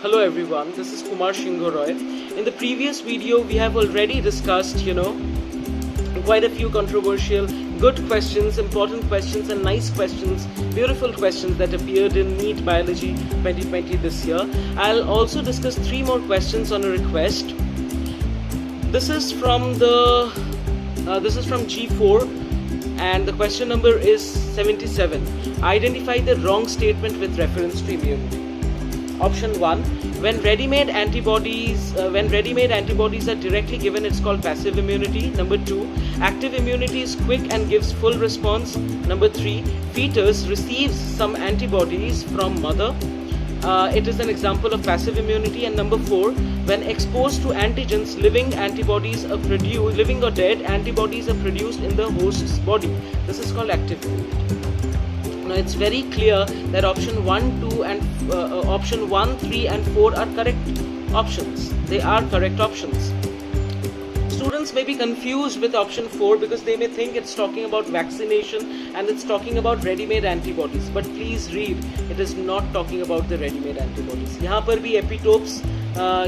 Hello everyone, this is Kumar Shingo-Roy. In the previous video, we have already discussed, quite a few controversial, good questions, important questions and nice questions, beautiful questions that appeared in NEET Biology 2020 this year. I'll also discuss 3 more questions on a request. This is from G4 and the question number is 77. Identify the wrong statement with reference to immunity. Option 1, when ready-made antibodies are directly given, it's called passive immunity. Number 2, active immunity is quick and gives full response. Number 3, fetus receives some antibodies from mother. It is an example of passive immunity. And number 4, when exposed to antigens, living or dead antibodies are produced in the host's body. This is called active immunity. Now it's very clear that option 1, 2 and option 1, 3 and 4 are correct options. They are correct options. Students may be confused with option 4 because they may think it's talking about vaccination and it's talking about ready-made antibodies. But please read, it is not talking about the ready-made antibodies. यहाँ पर भी epitopes,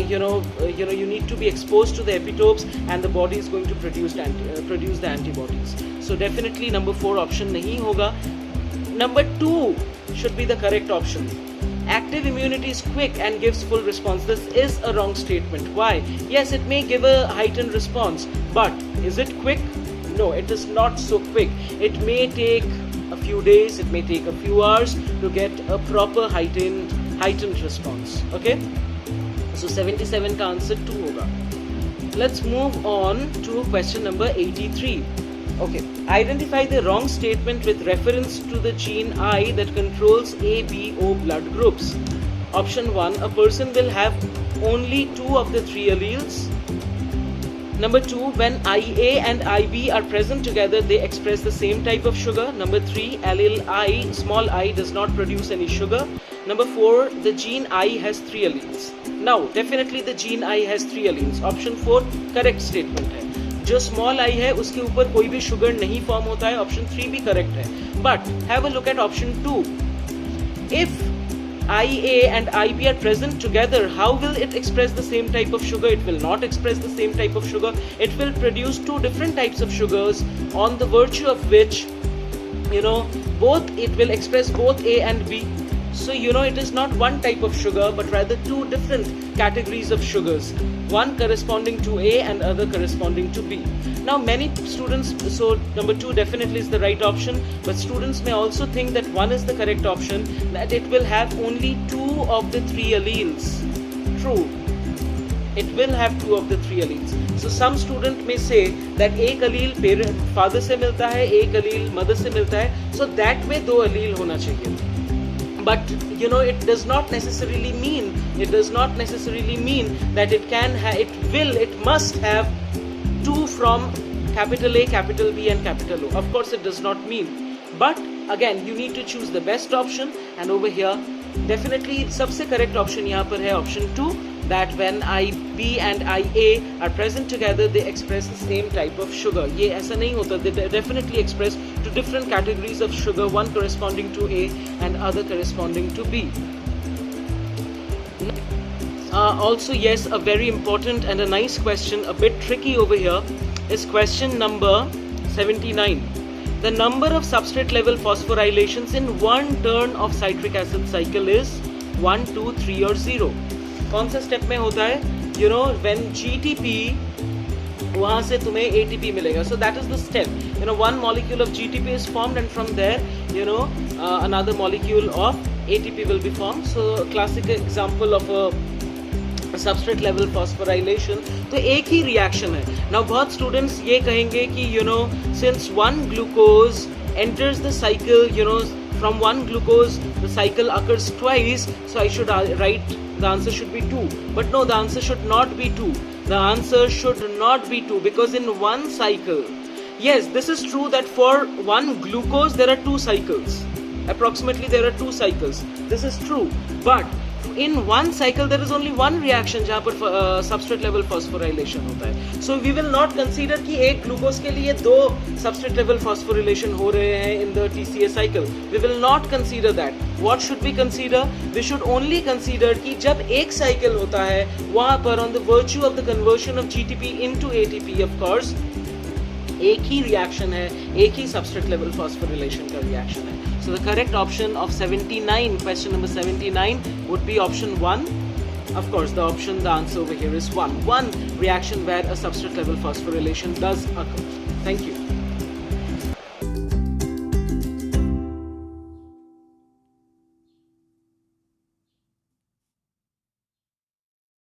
you need to be exposed to the epitopes and the body is going to produce the antibodies. So definitely number 4 option नहीं होगा. Number 2 should be the correct option. Active immunity is quick and gives full response. This is a wrong statement. Why? Yes, it may give a heightened response, but is it quick? No, it is not so quick. It may take a few days, it may take a few hours to get a proper heightened response. Okay? So 77 का answer 2 होगा. Let's move on to question number 83. Okay, identify the wrong statement with reference to the gene I that controls A, B, O blood groups. Option 1, a person will have only 2 of the 3 alleles. Number 2, when IA and IB are present together, they express the same type of sugar. Number 3, allele I, small I, does not produce any sugar. Number 4, the gene I has 3 alleles. Now, definitely the gene I has 3 alleles. Option 4, correct statement है. जो small I है उसके ऊपर कोई भी sugar नहीं form होता है. ऑप्शन 3 भी करेक्ट है. But have a look at option 2. If IA and IB are present together, how will it express the same type of sugar? It will not express the same type of sugar. It will produce 2 different types of sugars, on the virtue of which it will express both A and B. So it is not one type of sugar but rather 2 different categories of sugars, one corresponding to A and other corresponding to B. Now many students, so number 2 definitely is the right option, but students may also think that 1 is the correct option, that it will have only 2 of the 3 alleles. True, it will have 2 of the 3 alleles. So some student may say that एक allele father से मिलता है, एक allele mother से मिलता है, so that way 2 allele होना चाहिए. But it does not necessarily mean that it must have 2 from capital A, capital B and capital O. Of course it does not mean, but again you need to choose the best option. And over here definitely सबसे correct option यहाँ पर है option 2, that when IB and IA are present together they express the same type of sugar. ये ऐसा नहीं होता. They definitely express 2 different categories of sugar, one corresponding to A and other corresponding to B. Also yes, a very important and a nice question, a bit tricky over here, is question number 79. The number of substrate level phosphorylations in one turn of citric acid cycle is 1, 2, 3 or 0. कौन सा step में होता है? When GTP, वहाँ से तुम्हें ATP मिलेगा. So that is the step. One molecule of GTP is formed and from there, another molecule of ATP will be formed. So a classic example of a substrate level phosphorylation. तो एक ही reaction है. Now बहुत students ये कहेंगे कि since one glucose enters the cycle, from one glucose the cycle occurs twice, so I should write the answer should be 2. But no, the answer should not be 2. The answer should not be 2 because in one cycle, yes, this is true that for one glucose there are 2 cycles. Approximately there are 2 cycles. This is true. But in one cycle there is only one reaction जहाँ पर substrate level phosphorylation होता है. So we will not consider कि एक glucose के लिए दो substrate level phosphorylation हो रहे हैं in the TCA cycle. We will not consider that. What should we consider? We should only consider कि जब एक cycle होता है वहाँ पर on the virtue of the conversion of GTP into ATP, of course एक ही reaction है, एक ही substrate level phosphorylation का reaction है. So the correct option of 79, question number 79 would be option 1. Of course, the answer over here is 1. One reaction where a substrate level phosphorylation does occur. Thank you.